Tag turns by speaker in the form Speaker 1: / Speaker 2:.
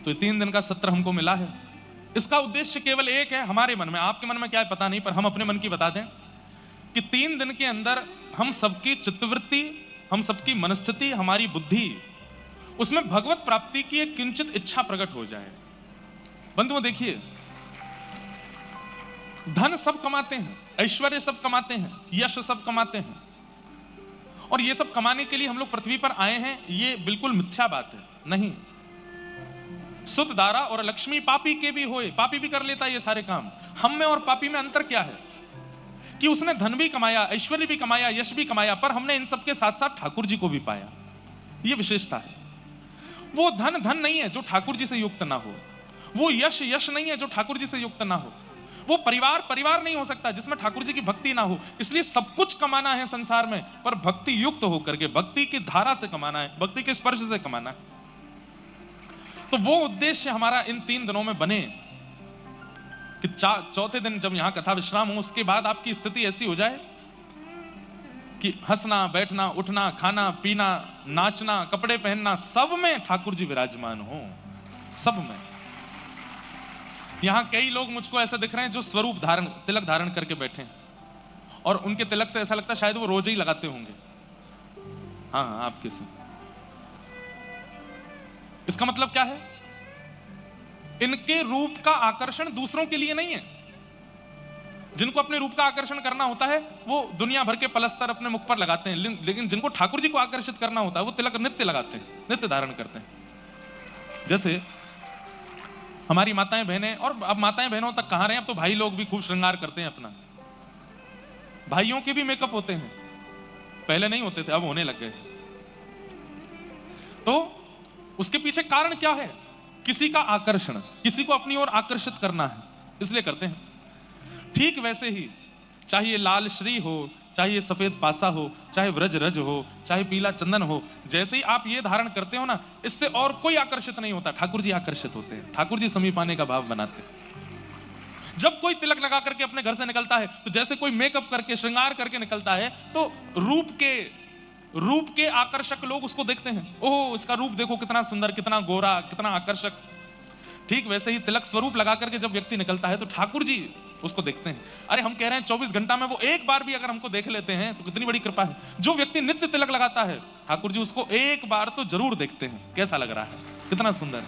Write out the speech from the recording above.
Speaker 1: तो 3 दिन का सत्र हमको मिला है। इसका उद्देश्य केवल एक है हमारे मन में, आपके मन में क्या है पता नहीं, पर हम अपने मन की बता दें कि 3 दिन के अंदर हम सबकी चित्तवृत्ति, हम सबकी मनस्थिति, हमारी बुद्धि, उसमें भगवत प्राप्ति की एक किंचित इच्छा प्रकट हो जाए। बंधुओं देखिए, धन सब कमाते हैं, ऐश्वर्य सब कमाते हैं, यश सब कमाते हैं, और ये सब कमाने के लिए हम लोग पृथ्वी पर आए हैं, ये बिल्कुल मिथ्या बात है। नहीं, सुत दारा और लक्ष्मी पापी के भी होए, पापी भी कर लेता है ये सारे काम। हम में और पापी में अंतर क्या है कि उसने धन भी कमाया, ऐश्वर्य भी कमाया, यश भी कमाया, पर हमने इन सबके साथ साथ ठाकुर जी को भी पाया। ये विशेषता है। वो धन धन नहीं है जो ठाकुर जी से युक्त ना हो, वो यश यश नहीं है जो ठाकुर जी से युक्त ना हो, वो परिवार परिवार नहीं हो सकता जिसमें ठाकुर जी की भक्ति ना हो। इसलिए सब कुछ कमाना है संसार में, पर भक्ति युक्त होकर के, भक्ति की धारा से कमाना है, भक्ति के स्पर्श से कमाना है। तो वो उद्देश्य हमारा इन 3 दिनों में बने कि चौथे दिन जब यहां कथा विश्राम हो, उसके बाद आपकी स्थिति ऐसी हो जाए कि हंसना, बैठना, उठना, खाना, पीना, नाचना, कपड़े पहनना, सब में ठाकुर जी विराजमान हो, सब में। यहां कई लोग मुझको ऐसे दिख रहे हैं जो स्वरूप धारण, तिलक धारण करके बैठे हैं, और उनके तिलक से ऐसा लगता है शायद वो रोज ही लगाते होंगे। हाँ, आपके से। इसका मतलब क्या है? इनके रूप का आकर्षण दूसरों के लिए नहीं है। जिनको अपने रूप का आकर्षण करना होता है वो दुनिया भर के पलस्तर अपने मुख पर लगाते हैं, लेकिन जिनको ठाकुर जी को आकर्षित करना होता है वो तिलक नित्य लगाते हैं, नित्य धारण करते हैं। जैसे हमारी माताएं बहनें, और अब माताएं बहनों तक कहां रहे, अब तो भाई लोग भी खूब श्रृंगार करते हैं अपना। भाइयों के भी मेकअप होते हैं, पहले नहीं होते थे, अब होने लग गए। तो उसके पीछे कारण क्या है? किसी का आकर्षण, किसी को अपनी ओर आकर्षित करना है, इसलिए करते हैं। ठीक वैसे ही चाहे ये लाल श्री हो, चाहे ये सफेद पासा हो, चाहे व्रज रज हो, चाहे पीला चंदन हो, जैसे ही आप ये धारण करते हो ना, इससे और कोई आकर्षित नहीं होता, ठाकुर जी आकर्षित होते हैं, ठाकुर जी समीप आने का भाव बनाते हैं। जब कोई तिलक लगा करके अपने घर से निकलता है, तो जैसे कोई मेकअप करके, श्रृंगार करके निकलता है, तो रूप के आकर्षक लोग उसको देखते हैं, ओह इसका रूप देखो कितना सुंदर, कितना गोरा, कितना आकर्षक। ठीक वैसे ही तिलक स्वरूप लगा करके जब व्यक्ति निकलता है तो ठाकुर जी उसको देखते हैं। अरे हम कह रहे हैं 24 घंटा में वो एक बार भी अगर हमको देख लेते हैं तो कितनी बड़ी कृपा है। जो व्यक्ति नित्य तिलक लगाता है, ठाकुर जी उसको एक बार तो जरूर देखते हैं, कैसा लग रहा है, कितना सुंदर है।